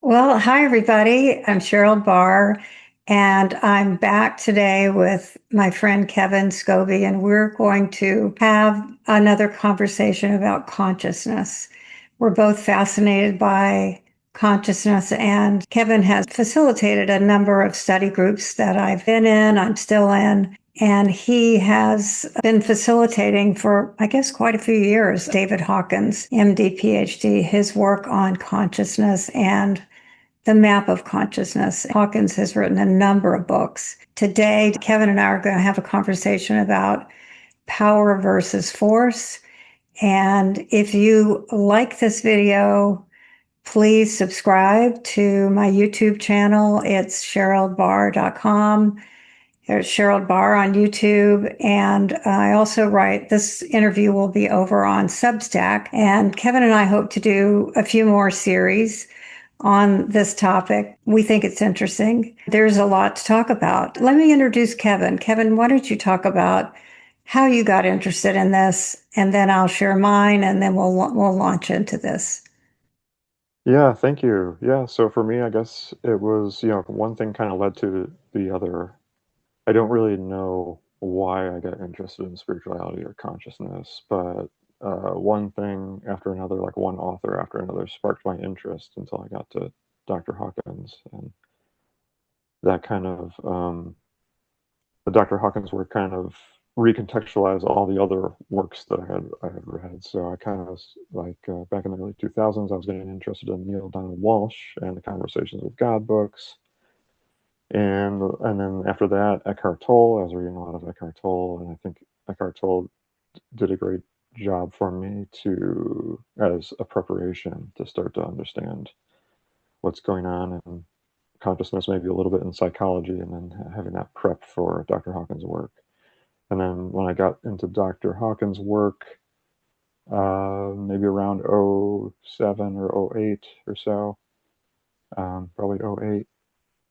Well, hi everybody. I'm Sherold Barr, and I'm back today with my friend Kevin Scobie, and we're going to have another conversation about consciousness. We're both fascinated by consciousness, and Kevin has facilitated a number of study groups that I've been in, I'm still in, and he has been facilitating for, I guess, quite a few years. David Hawkins, MD, PhD, his work on consciousness and the Map of Consciousness. Hawkins has written a number of books. Today, Kevin and I are going to have a conversation about power versus force. And if you like this video, please subscribe to my YouTube channel. It's sheroldbarr.com. There's Sherold Barr on YouTube. And I also write, this interview will be over on Substack. And Kevin and I hope to do a few more series on this topic. We think it's interesting. There's a lot to talk about. Let me introduce Kevin. Kevin, why don't you talk about how you got interested in this, and then I'll share mine, and then we'll launch into this. Yeah, thank you. Yeah, so for me, I guess it was, one thing kind of led to the other. I don't really know why I got interested in spirituality or consciousness, but one thing after another, like one author after another, sparked my interest until I got to Dr. Hawkins, and that kind of the Dr. Hawkins work kind of recontextualized all the other works that I had read. So I kind of was like back in the early 2000s, I was getting interested in Neil Donald Walsh and the Conversations with God books, and then after that, Eckhart Tolle. I was reading a lot of Eckhart Tolle, and I think Eckhart Tolle did a great job for me to as a preparation to start to understand what's going on in consciousness, maybe a little bit in psychology, and then having that prep for Dr. Hawkins' work. And then when I got into Dr. Hawkins' work, maybe around '07 or '08 or so, probably '08,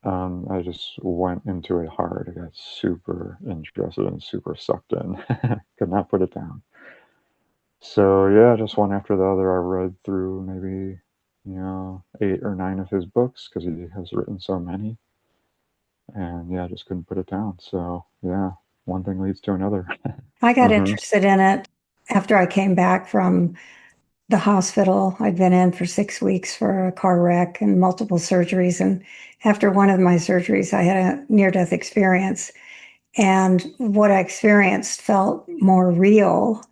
I just went into it hard. I got super interested and super sucked in. Could not put it down. So yeah, just one after the other, I read through maybe, 8 or 9 of his books because he has written so many. And yeah, I just couldn't put it down. So yeah, one thing leads to another. I got hmm interested in it after I came back from the hospital. I'd been in for 6 weeks for a car wreck and multiple surgeries. And after one of my surgeries, I had a near death experience. And what I experienced felt more real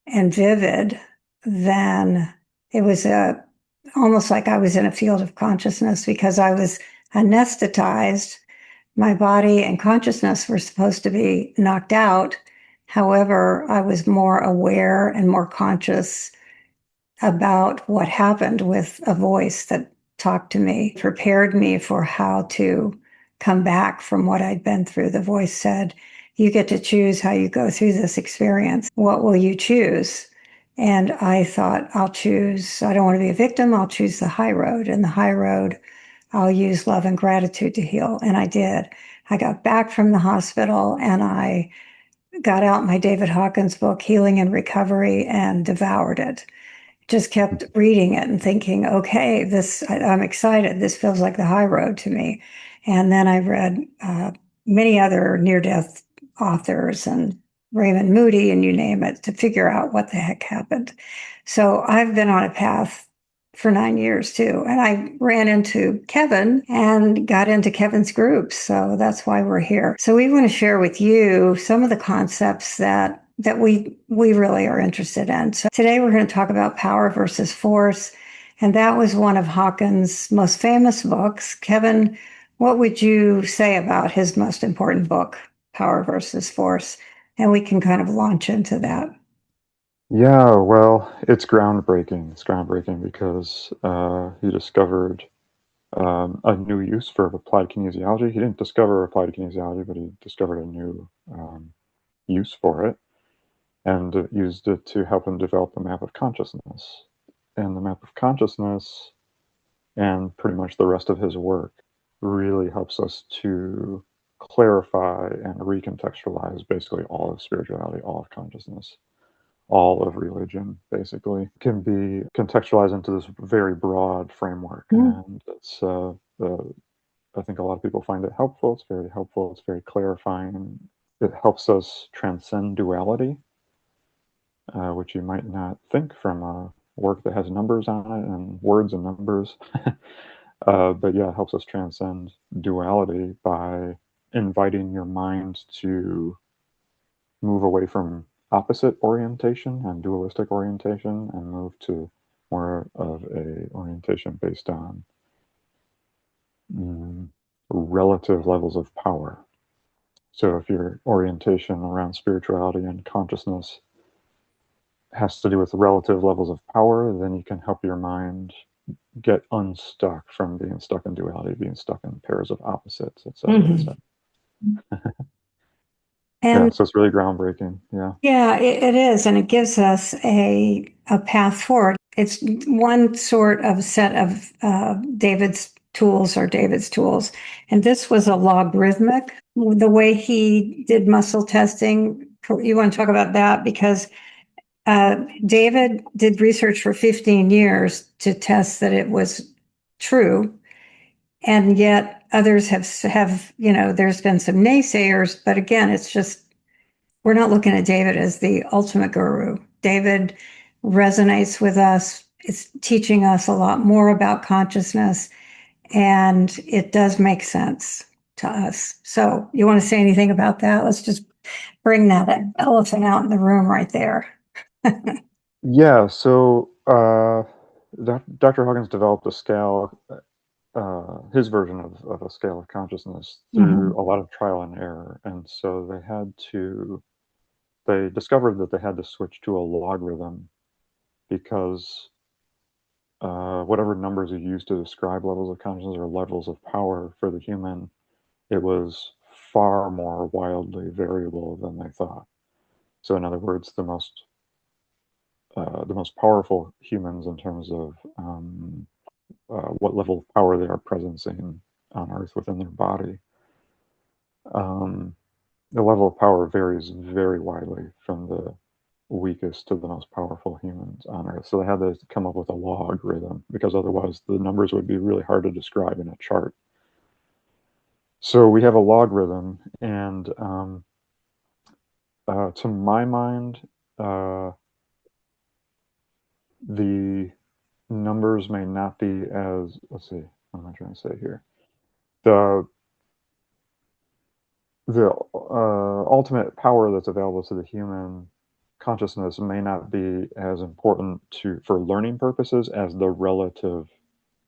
and vivid than it was almost like I was in a field of consciousness because I was anesthetized. My body and consciousness were supposed to be knocked out. However, I was more aware and more conscious about what happened with a voice that talked to me, prepared me for how to come back from what I'd been through. The voice said, "You get to choose how you go through this experience. What will you choose?" And I thought, I don't want to be a victim. I'll choose the high road. And the high road, I'll use love and gratitude to heal. And I did. I got back from the hospital and I got out my David Hawkins book, Healing and Recovery, and devoured it. Just kept reading it and thinking, okay, I'm excited. This feels like the high road to me. And then I read many other near death authors and Raymond Moody and you name it to figure out what the heck happened. So I've been on a path for 9 years too. And I ran into Kevin and got into Kevin's group. So that's why we're here. So we want to share with you some of the concepts that we really are interested in. So today we're going to talk about power versus force. And that was one of Hawkins' most famous books. Kevin, what would you say about his most important book, Power versus Force? And we can kind of launch into that. Yeah, well, it's groundbreaking. It's groundbreaking because he discovered a new use for applied kinesiology. He didn't discover applied kinesiology, but he discovered a new use for it and used it to help him develop the map of consciousness. And the map of consciousness and pretty much the rest of his work really helps us to clarify and recontextualize basically all of spirituality, all of consciousness. all of religion, basically, can be contextualized into this very broad framework. Mm. And I think a lot of people find it helpful. It's very helpful. It's very clarifying. And it helps us transcend duality, which you might not think from a work that has numbers on it and words and numbers. But yeah, it helps us transcend duality by inviting your mind to move away from opposite orientation and dualistic orientation and move to more of a orientation based on mm, relative levels of power. So if your orientation around spirituality and consciousness has to do with relative levels of power, then you can help your mind get unstuck from being stuck in duality, being stuck in pairs of opposites, et cetera, et Mhm. cetera. Yeah, And so it's really groundbreaking. Yeah. yeah, it is, and it gives us a path forward. It's one sort of set of David's tools or David's tools, and this was a logarithmic. The way he did muscle testing, you want to talk about that because David did research for 15 years to test that it was true, and yet others have there's been some naysayers, but again, it's just we're not looking at David as the ultimate guru. David resonates with us. It's teaching us a lot more about consciousness, and it does make sense to us. So, you want to say anything about that? Let's just bring that elephant out in the room right there. Yeah, so Dr. Hawkins developed a scale, his version of a scale of consciousness through Mhm. a lot of trial and error. And so they discovered that they had to switch to a logarithm because whatever numbers you use to describe levels of consciousness or levels of power for the human, it was far more wildly variable than they thought. So, in other words, the most powerful humans in terms of what level of power they are presencing on Earth within their body. Um, the level of power varies very widely from the weakest to the most powerful humans on Earth. So they had to come up with a logarithm because otherwise the numbers would be really hard to describe in a chart. So we have a logarithm, and to my mind, uh, the numbers may not be as, let's see, what am I trying to say here? The ultimate power that's available to the human consciousness may not be as important for learning purposes as the relative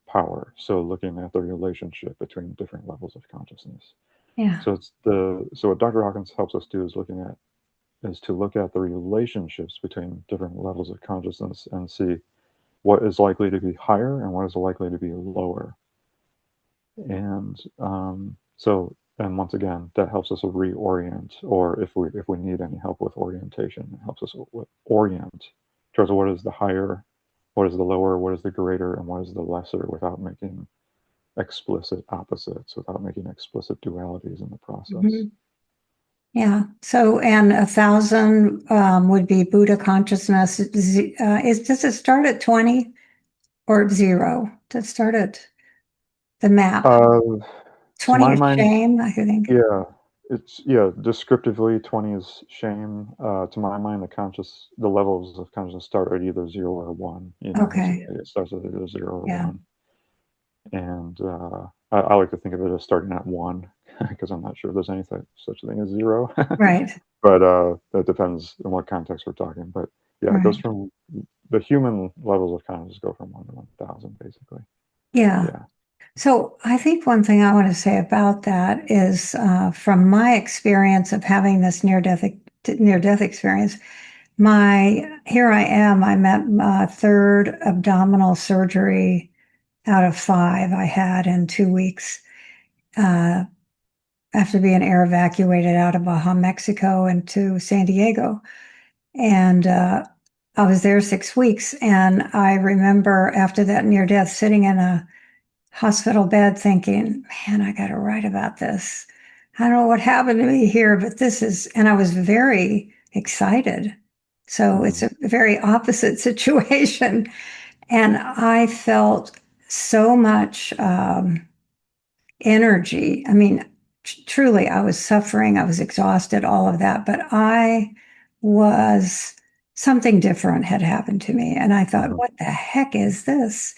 power. So looking at the relationship between different levels of consciousness. Yeah. So what Dr. Hawkins helps us do is to look at the relationships between different levels of consciousness and see what is likely to be higher and what is likely to be lower. And and once again, that helps us reorient, or if we need any help with orientation, it helps us orient towards what is the higher, what is the lower, what is the greater, and what is the lesser, without making explicit opposites, without making explicit dualities in the process. Mhm. Yeah. So, and 1,000 would be Buddha consciousness. Does it start at 20 or zero? Does it start at the map? Uh, to 20 my is mind, shame, I think. yeah, descriptively, 20 is shame. To my mind, the levels of consciousness start at either 0 or 1. Okay. It starts at either 0 or Yeah. 1. And I like to think of it as starting at 1 because I'm not sure if there's anything such a thing as 0. Right. But that depends on what context we're talking. But yeah, it goes Right. from the human levels of consciousness go from 1 to 1,000, basically. Yeah. Yeah. So I think one thing I want to say about that is from my experience of having this near death experience, here I am. I'm at my third abdominal surgery out of five I had in 2 weeks uh, after being air evacuated out of Baja, Mexico, into San Diego. And I was there 6 weeks. And I remember after that near death sitting in a hospital bed thinking, man, I got to write about this. I don't know what happened to me here, but and I was very excited. So it's Mhm. a very opposite situation. And I felt so much energy. I mean, truly, I was suffering, I was exhausted, all of that, but I was something different had happened to me. And I thought, Mhm. what the heck is this?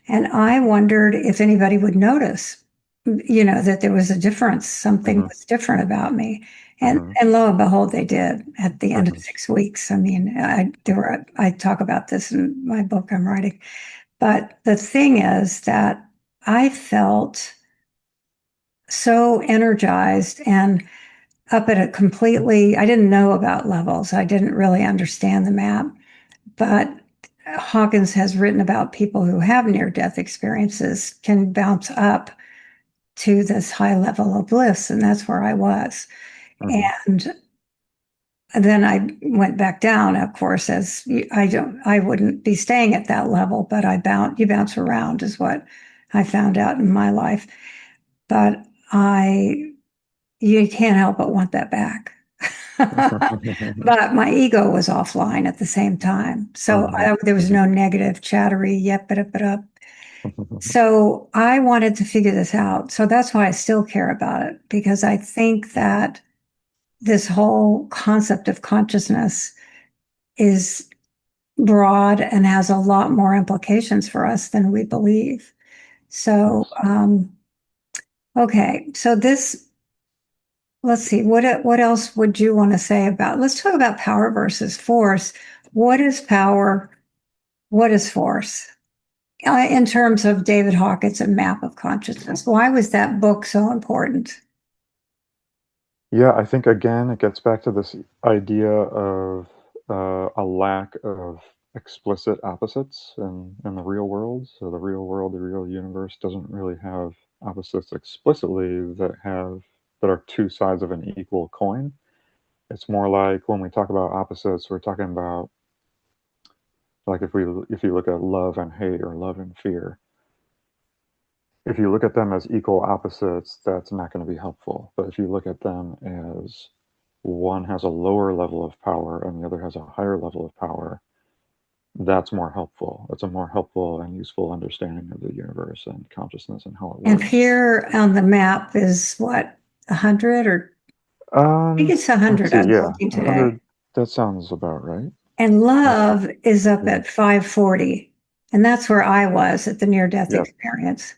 And I wondered if anybody would notice, that there was a difference, something Mhm. was different about me. And Mhm. and lo and behold, they did at the end of Mhm. 6 weeks. I mean, I talk about this in my book I'm writing. But the thing is that I felt so energized and up at a completely, I didn't know about levels. I didn't really understand the map. But Hawkins has written about people who have near death experiences can bounce up to this high level of bliss. And that's where I was. Mhm. And then I went back down, of course, I wouldn't be staying at that level, but you bounce around is what I found out in my life. But you can't help but want that back. But my ego was offline at the same time. So Mhm. there was Mhm. no negative chattery, yep, but. So I wanted to figure this out. So that's why I still care about it, because I think that this whole concept of consciousness is broad and has a lot more implications for us than we believe. So, Yes. okay. So let's see, what else would you want to say about, let's talk about power versus force. What is power? What is force? In terms of David Hawkins' A Map of Consciousness, why was that book so important? Yeah, I think again it gets back to this idea of a lack of explicit opposites in the real world. So the real world, the real universe doesn't really have opposites explicitly that are two sides of an equal coin. It's more like when we talk about opposites, we're talking about like if you look at love and hate or love and fear. If you look at them as equal opposites, that's not going to be helpful. But if you look at them as one has a lower level of power and the other has a higher level of power, that's more helpful. It's a more helpful and useful understanding of the universe and consciousness and how it And works. here on the map is what, 100, or I think it's Let's 100. see. I was Yeah, looking today. 100. That sounds about right. And Let's, love is up yeah. at 540. And that's where I was at the near death Yes. experience.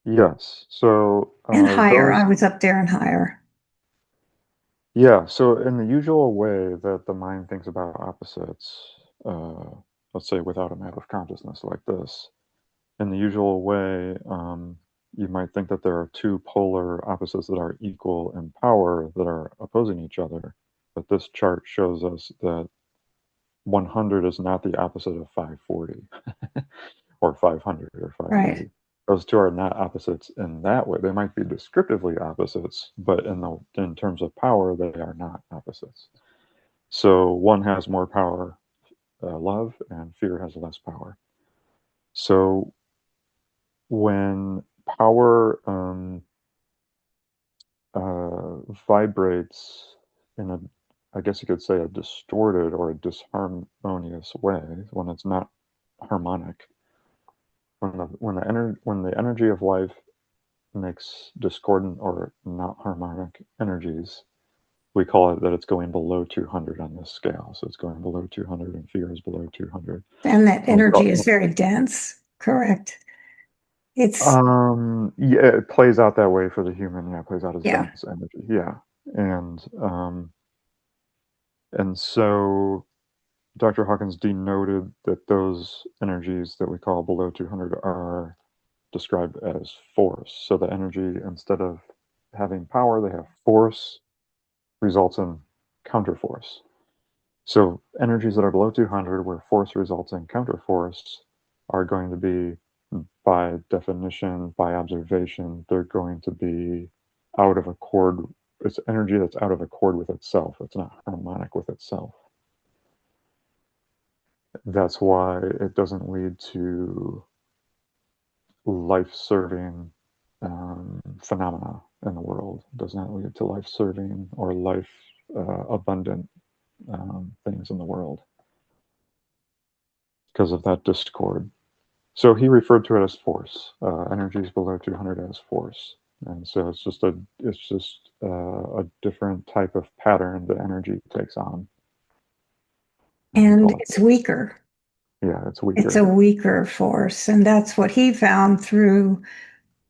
Yes. So And higher. I those. was up there and higher. Yeah. So in the usual way that the mind thinks about opposites, uh, let's say without a map of consciousness like this, in the usual way, you might think that there are two polar opposites that are equal in power that are opposing each other. But this chart shows us that 100 is not the opposite of 540 or 500 or Right. 530. Those two are not opposites in that way. They might be descriptively opposites, but in terms of power, they are not opposites. So one has more power, love, and fear has less power. So when power vibrates in a, I guess you could say, a distorted or a disharmonious way, when it's not harmonic, when the energy of life makes discordant or not harmonic energies, we call it that it's going below 200 on this scale. So it's going below 200, and fear is below 200. And that And we energy is call, very dense. Correct. It's, yeah, it plays out that way for the human. Yeah, it plays out as yeah. dense energy. Yeah, and so Dr. Hawkins denoted that those energies that we call below 200 are described as force. So the energy, instead of having power, they have force, results in counterforce. So energies that are below 200, where force results in counterforce, are going to be, by definition, by observation, they're going to be out of accord. It's energy that's out of accord with itself. It's not harmonic with itself. That's why it doesn't lead to life-serving phenomena in the world. It does not lead to life-serving or life abundant things in the world because of that discord. So he referred to it as force. Energies below 200 as force, and so it's just a different type of pattern the energy takes on, and we And call it. it's weaker. Yeah, it's It's a weaker. weaker force. And that's what he found through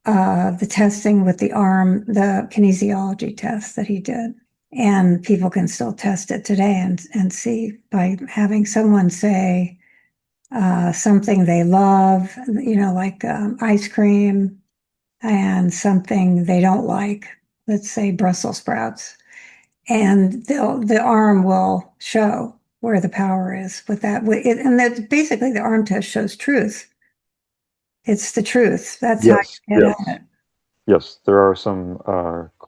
the testing with the arm, the kinesiology test that he did. And people can still test it today and see by having someone say something they love, like ice cream, and something they don't like, let's say Brussels sprouts. And the arm will show where the power is with that. And that basically the arm test shows truth. It's the truth. That's how Yes, you get at yes, it. yes. There are some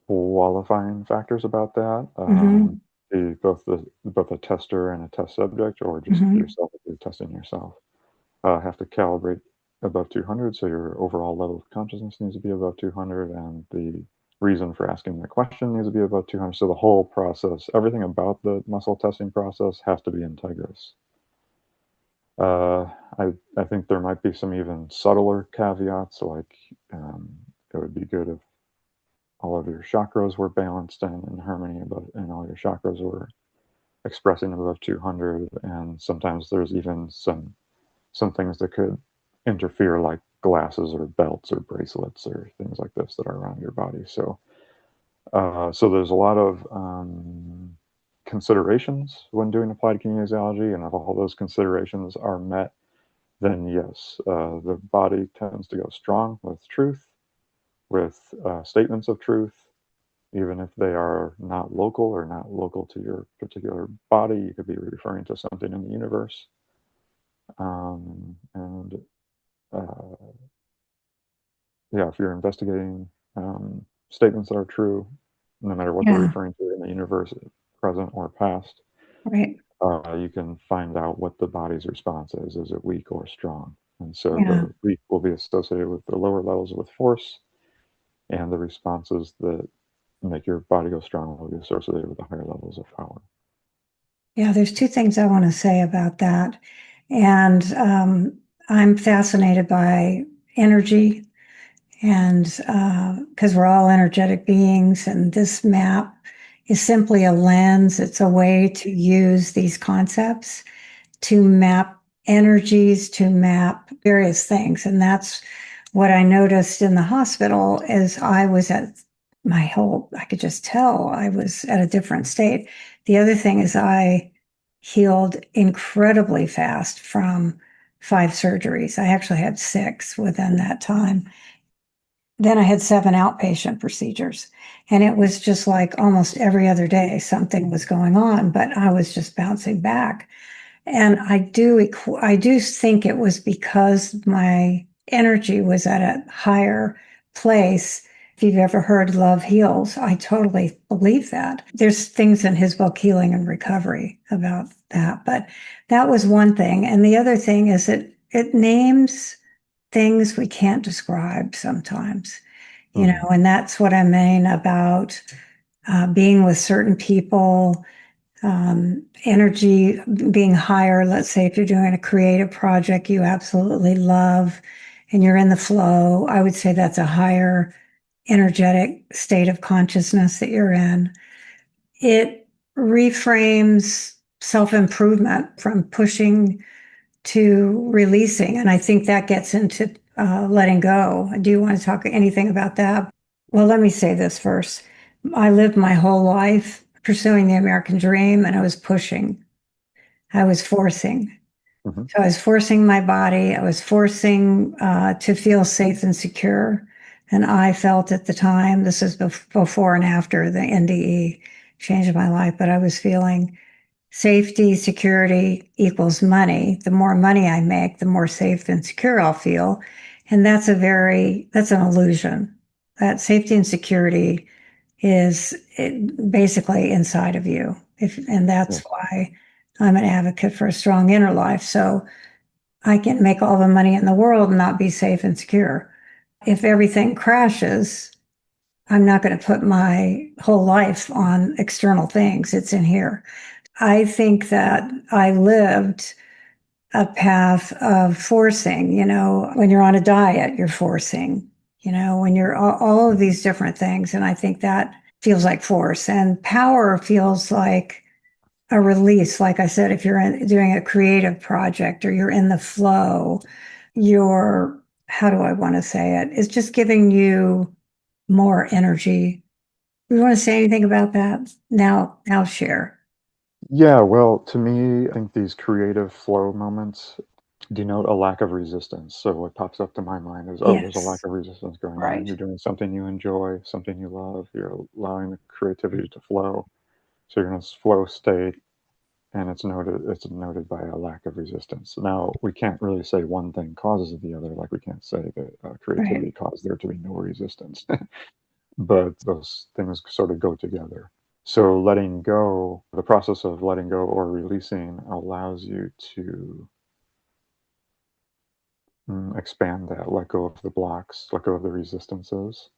qualifying factors about that. Hmm. Both a tester and a test subject, or just Hmm. yourself if you're testing yourself, have to calibrate above 200. So your overall level of consciousness needs to be above 200, and the reason for asking the question needs to be above 200. So the whole process, everything about the muscle testing process, has to be integrous. Uh, I think there might be some even subtler caveats, like it would be good if all of your chakras were balanced and in harmony, and all your chakras were expressing above 200. And sometimes there's even some things that could interfere, like glasses or belts or bracelets or things like this that are around your body. So there's a lot of considerations when doing applied kinesiology, and if all those considerations are met, then yes, the body tends to go strong with truth, with statements of truth, even if they are not local or not local to your particular body. You could be referring to something in the universe. And uh, yeah, if you're investigating statements that are true, no matter what they're Yeah, referring to in the universe, present or past, right. you can find out what the body's response is. Is it weak or strong? And so Yeah. the weak will be associated with the lower levels with force, and the responses that make your body go strong will be associated with the higher levels of power. Yeah, there's two things I want to say about that. And I'm fascinated by energy, and because we're all energetic beings, and this map is simply a lens. It's a way to use these concepts to map energies, to map various things. And that's what I noticed in the hospital is I was at I could just tell I was at a different state. The other thing is I healed incredibly fast from 5 surgeries. I actually had 6 within that time. Then I had 7 outpatient procedures. And it was just like almost every other day something was going on, but I was just bouncing back. And I do think it was because my energy was at a higher place. If you've ever heard Love Heals, I totally believe that. There's things in his book, Healing and Recovery, about that. But that was one thing. And the other thing is it names things we can't describe sometimes, Mm-hmm. and that's what I mean about being with certain people, energy being higher. Let's say if you're doing a creative project you absolutely love and you're in the flow, I would say that's a higher energetic state of consciousness that you're in. It reframes self improvement from pushing to releasing. And I think that gets into letting go. Do you want to talk anything about that? Well, let me say this first. I lived my whole life pursuing the American dream, and I was pushing, I was forcing. Mm-hmm. So I was forcing my body, I was forcing to feel safe and secure. And I felt at the time, this is before and after the NDE changed my life, but I was feeling safety, security equals money. The more money I make, the more safe and secure I'll feel. And that's an illusion. That safety and security is basically inside of you. And that's Yes. why I'm an advocate for a strong inner life. So I can make all the money in the world and not be safe and secure. If everything crashes, I'm not going to put my whole life on external things. It's in here. I think that I lived a path of forcing, when you're on a diet, you're forcing, when you're all of these different things. And I think that feels like force, and power feels like a release. Like I said, if you're doing a creative project or you're in the flow, you're, how do I want to say it? It's just giving you more energy. You want to say anything about that? Now share. Yeah, well, to me, I think these creative flow moments denote a lack of resistance. So what pops up to my mind is, oh, there's a lack Yes, of resistance going on. right, You're doing something you enjoy, something you love. You're allowing the creativity to flow. So you're in this flow state, and it's noted by a lack of resistance. Now, we can't really say one thing causes the other, like we can't say that right. creativity caused there to be no resistance, but those things sort of go together. So letting go, the process of letting go or releasing allows you to expand that, let go of the blocks, let go of the resistances,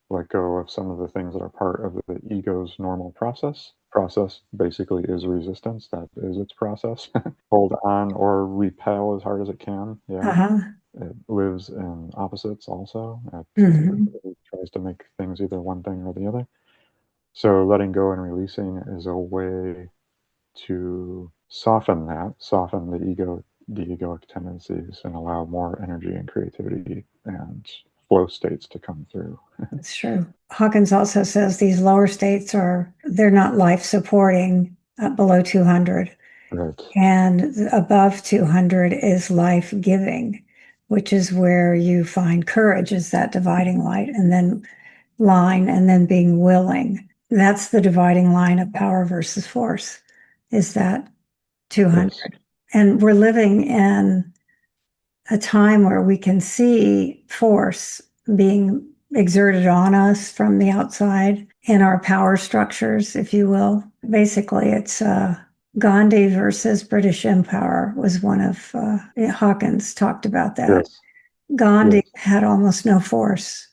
let go of some of the things that are part of the ego's normal process. Process basically is resistance. That is its process. Hold on or repel as hard as it can. Yeah. Uh-huh. It lives in opposites also. Hmm. It tries to make things either one thing or the other. So letting go and releasing is a way to soften the egoic tendencies, and allow more energy and creativity and flow states to come through. That's true. Hawkins also says these lower states they're not life supporting below 200. Right. And above 200 is life giving, which is where you find courage is that dividing light, and then line, and then being willing. That's the dividing line of power versus force, is that Yes. 200. And we're living in a time where we can see force being exerted on us from the outside in our power structures, if you will. Basically, it's Gandhi versus British Empire was one of Hawkins talked about that. Yes. Gandhi Yes. had almost no force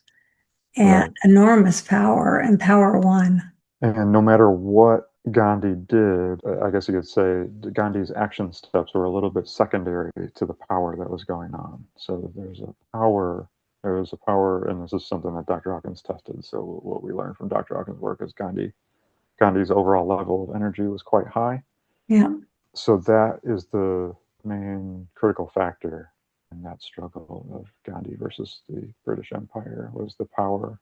and Right. enormous power, and power won. And no matter what Gandhi did, I guess you could say Gandhi's action steps were a little bit secondary to the power that was going on. So there was a power, and this is something that Dr. Hawkins tested. So what we learned from Dr. Hawkins' work is Gandhi's overall level of energy was quite high. Yeah, So that is the main critical factor in that struggle of Gandhi versus the British Empire, was the power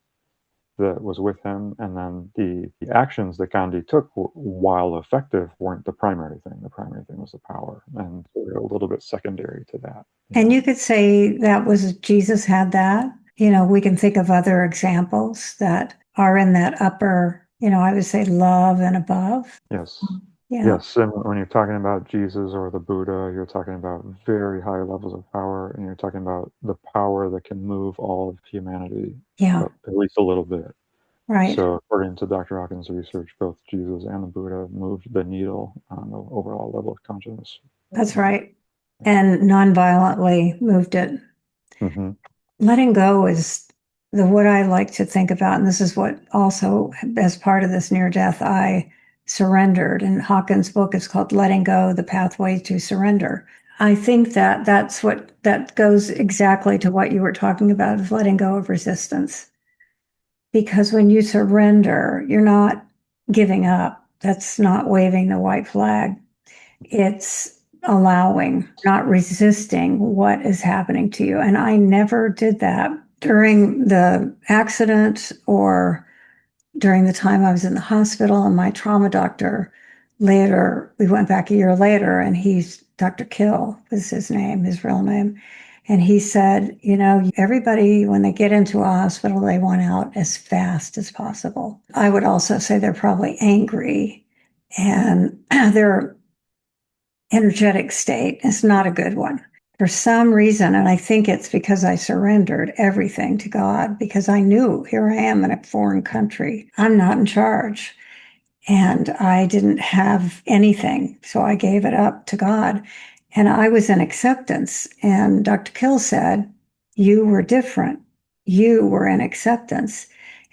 that was with him, and then the actions that Gandhi took, while effective, weren't the primary thing. The primary thing was the power, and they're a little bit secondary to that. and Yeah. you could say that was Jesus had that. We can think of other examples that are in that upper, I would say love and above. Yes. Yeah, Yes, and when you're talking about Jesus or the Buddha, you're talking about very high levels of power, and you're talking about the power that can move all of humanity yeah, up at least a little bit. right. So, according to Dr. Hawkins' research, both Jesus and the Buddha moved the needle on the overall level of consciousness. That's Um, right. And nonviolently moved it. mhm. Letting go is the what I like to think about, and this is what also, as part of this near death, I surrendered. And Hawkins' book is called Letting Go, The Pathway to Surrender. I think that that goes exactly to what you were talking about, of letting go of resistance. Because when you surrender, you're not giving up. That's not waving the white flag. It's allowing, not resisting what is happening to you. And I never did that during the accident or during the time I was in the hospital. And my trauma doctor later, we went back a year later, and he's Dr. Kill is his name, his real name. And he said, everybody, when they get into a hospital, they want out as fast as possible. I would also say they're probably angry, and their energetic state is not a good one. For some reason, and I think it's because I surrendered everything to God, because I knew here I am in a foreign country. I'm not in charge, and I didn't have anything. So I gave it up to God, and I was in acceptance. And Dr. Kill said, you were different. You were in acceptance.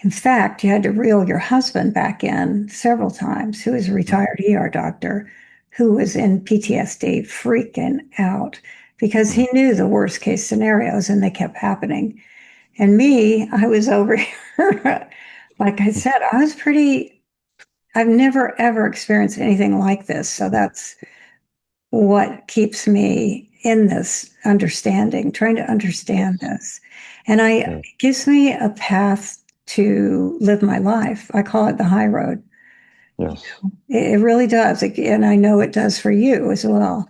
In fact, you had to reel your husband back in several times, who is a retired ER doctor who was in PTSD, freaking out because Mhm. he knew the worst case scenarios and they kept happening. And me, I was over here. Like I said, I've never ever experienced anything like this. So that's what keeps me in this understanding, trying to understand Yes. this. And Yeah. it gives me a path to live my life. I call it the high road. Yes. It really does. And I know it does for you as well.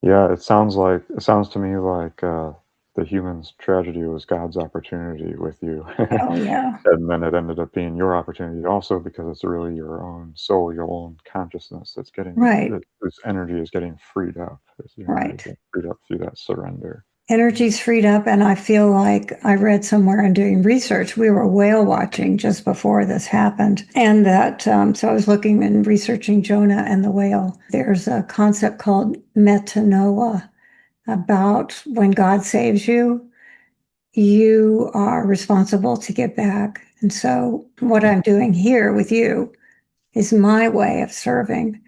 Yeah, it sounds to me like, the human's tragedy was God's opportunity with you. Oh, yeah. And then it ended up being your opportunity also because it's really your own soul, your own consciousness that's getting Right. that whose energy is getting freed up. Your energy is Right. getting freed up through that surrender. Energy's freed up. And I feel like I read somewhere in doing research, we were whale watching just before this happened. And that, so I was looking and researching Jonah and the whale. There's a concept called metanoia about when God saves you, you are responsible to give back. And so what I'm doing here with you is my way of serving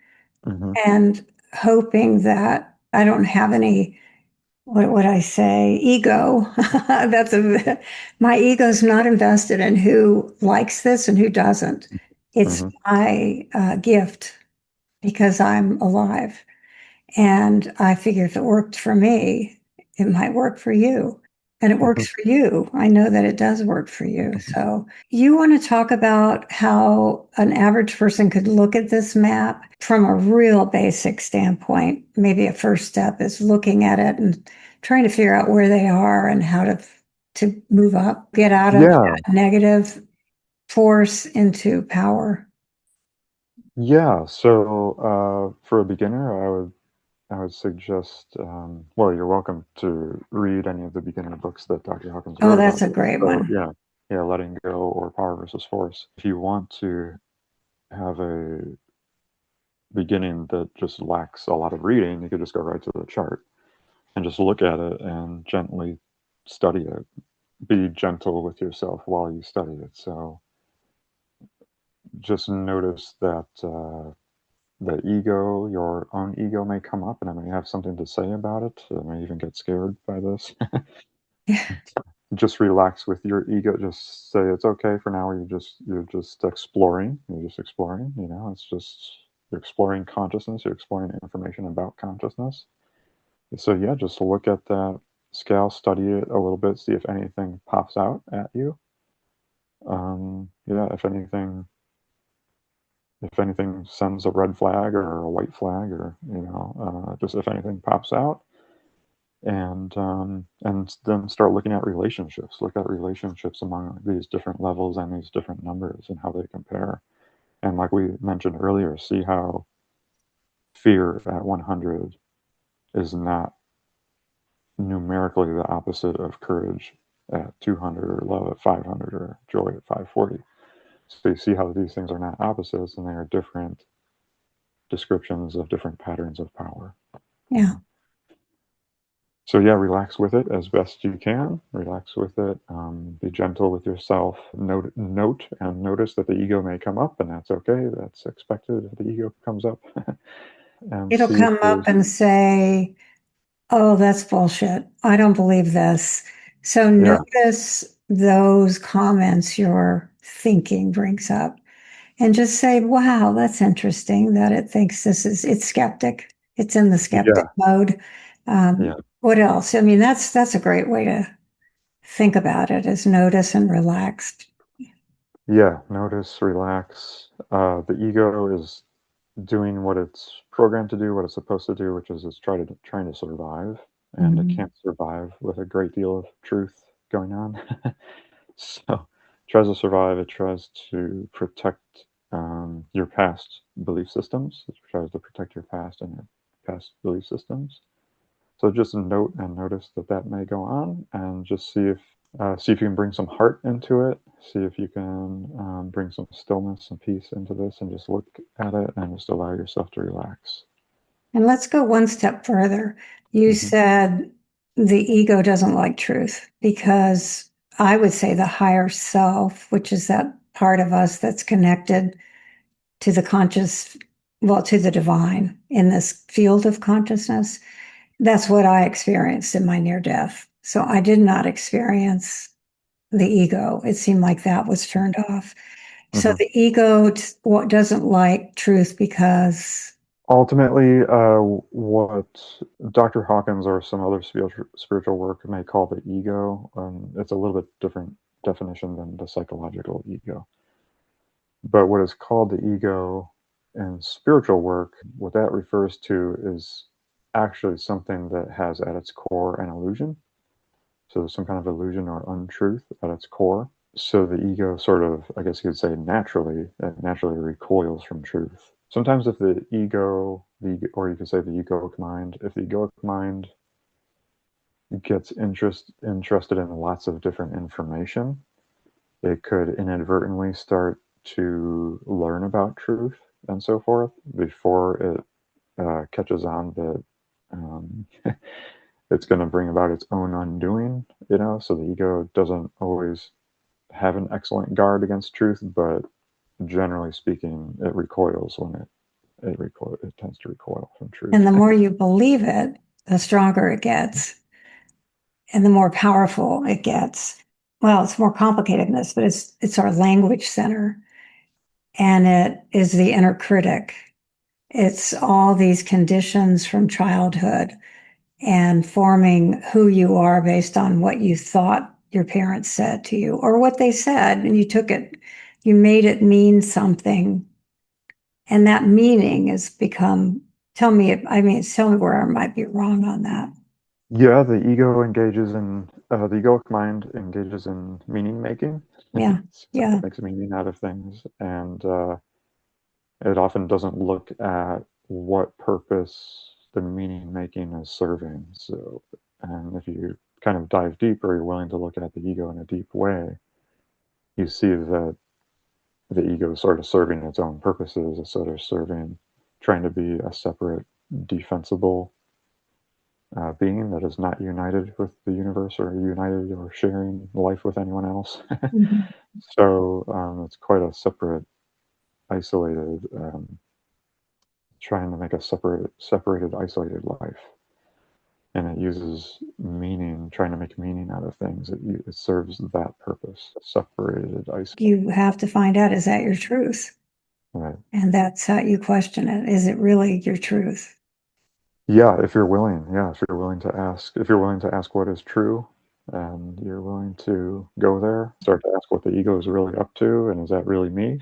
Mhm, and hoping that I don't have any, what would I say, ego. My ego's not invested in who likes this and who doesn't. It's mhm, my gift because I'm alive. And I figure if it worked for me, it might work for you. And it mhm, works for you. I know that it does work for you. mhm. So, you want to talk about how an average person could look at this map from a real basic standpoint? Maybe a first step is looking at it and trying to figure out where they are and how to move up, get out of Yeah, that negative force into power. yeah, so, for a beginner, I would suggest, well, you're welcome to read any of the beginner books that Dr. Hawkins Oh, wrote that's about a this. great So, one. yeah, yeah, letting go or power versus force. If you want to have a beginning that just lacks a lot of reading, you could just go right to the chart and just look at it and gently study it. Be gentle with yourself while you study it. So just notice that the ego, your own ego, may come up and it may have something to say about it. It may even get scared by this. Just relax with your ego. Just say it's okay for now. You're just exploring. You're just exploring. You know, it's just you're exploring consciousness. You're exploring information about consciousness. So yeah, just look at that scale, study it a little bit, see if anything pops out at you. Yeah, if anything sends a red flag or a white flag, or just if anything pops out, and then start looking at relationships. Look at relationships among these different levels and these different numbers and how they compare. And like we mentioned earlier, see how fear at 100 is not numerically the opposite of courage at 200, or love at 500, or joy at 540. So you see how these things are not opposites and they are different descriptions of different patterns of power. You Yeah. know? So yeah, relax with it as best you can. Relax with it. Be gentle with yourself. Note and notice that the ego may come up, and that's okay. That's expected if the ego comes up. And It'll see if come up there's and say, oh, that's bullshit. I don't believe this. So yeah, notice those comments your thinking brings up and just say, wow, that's interesting that it thinks it's skeptic. It's in the skeptic yeah, mode. yeah, What else? I mean, that's a great way to think about it is notice and relax. yeah. Notice, relax. The ego is doing what it's programmed to do, what it's supposed to do, which is it's trying to survive, and it Mhm. can't survive with a great deal of truth going on. So, it tries to survive. It tries to protect your past belief systems. It tries to protect your past and your past belief systems. So just note and notice that that may go on, and just see if you can bring some heart into it. See if you can bring some stillness and peace into this, and just look at it and just allow yourself to relax. And let's go one step further. You Hmm. said the ego doesn't like truth because I would say the higher self, which is that part of us that's connected to the conscious, well, to the divine in this field of consciousness. That's what I experienced in my near death. So I did not experience the ego. It seemed like that was turned off. So Mhm. the ego doesn't like truth because, Ultimately, what Dr. Hawkins or some other spiritual work may call the ego, it's a little bit different definition than the psychological ego. But what is called the ego in spiritual work, what that refers to is actually something that has at its core an illusion. So some kind of illusion or untruth at its core. So the ego sort of, I guess you could say, naturally recoils from truth. Sometimes if the ego, or you could say the egoic mind, if the egoic mind gets interested in lots of different information, it could inadvertently start to learn about truth and so forth before it catches on that um, it's going to bring about its own undoing, so the ego doesn't always have an excellent guard against truth, but generally speaking, it recoils when it tends to recoil from truth. and the more you believe it, the stronger it gets and the more powerful it gets. Well, it's more complicated than this, but it's our language center, and it is the inner critic. It's all these conditions from childhood and forming who you are based on what you thought your parents said to you or what they said, and you made it mean something, and that meaning has become. Tell me where I might be wrong on that. Yeah, the egoic mind engages in meaning making. Yeah, So yeah. it makes meaning out of things, and it often doesn't look at what purpose the meaning making is serving. So, and if you kind of dive deeper, you're willing to look at the ego in a deep way, you see that the ego is sort of serving its own purposes. It's sort of trying to be a separate, defensible being that is not united with the universe or united or sharing life with anyone else. Mhm. So it's quite a separate, isolated, trying to make a separated, isolated life. And it uses meaning, trying to make meaning out of things. It serves that purpose, separated, isolated. You have to find out, is that your truth? Right. And that's how you question it. Is it really your truth? Yeah, if you're willing. Yeah, if you're willing to ask what is true, and you're willing to go there, start to ask what the ego is really up to, and is that really me?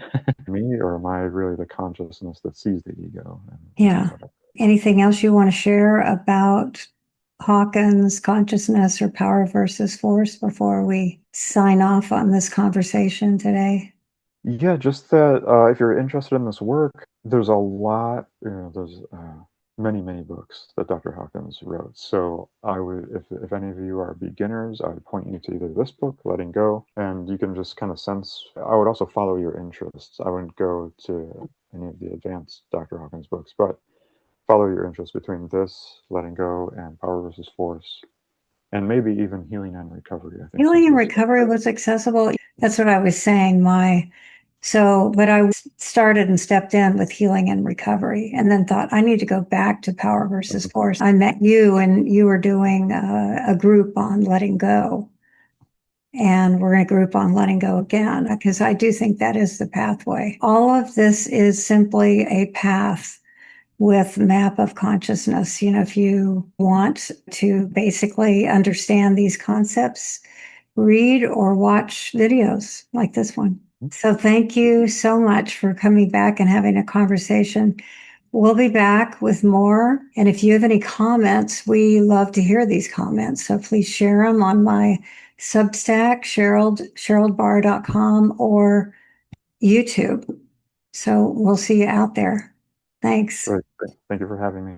Me, or am I really the consciousness that sees the ego? And Yeah. Anything else you want to share about Hawkins' consciousness or power versus force before we sign off on this conversation today? yeah, just that if you're interested in this work, there's a lot, there's many, many books that Dr. Hawkins wrote. So I would, if any of you are beginners, I would point you to either this book, Letting Go, and you can just kind of sense. I would also follow your interests. I wouldn't go to any of the advanced Dr. Hawkins books, but follow your interest between this, Letting Go, and Power versus Force, and maybe even Healing and Recovery. I think some Healing of and those. recovery was accessible. That's what I was saying. But I started and stepped in with healing and recovery and then thought I need to go back to power versus Mhm. force. I met you and you were doing a group on letting go. And we're in a group on letting go again, because I do think that is the pathway. All of this is simply a path with map of consciousness. If you want to basically understand these concepts, read or watch videos like this one. So thank you so much for coming back and having a conversation. We'll be back with more. And if you have any comments, we love to hear these comments. So please share them on my Substack, sheroldbarr.com, or YouTube. So we'll see you out there. Thanks. Great. Thank you for having me.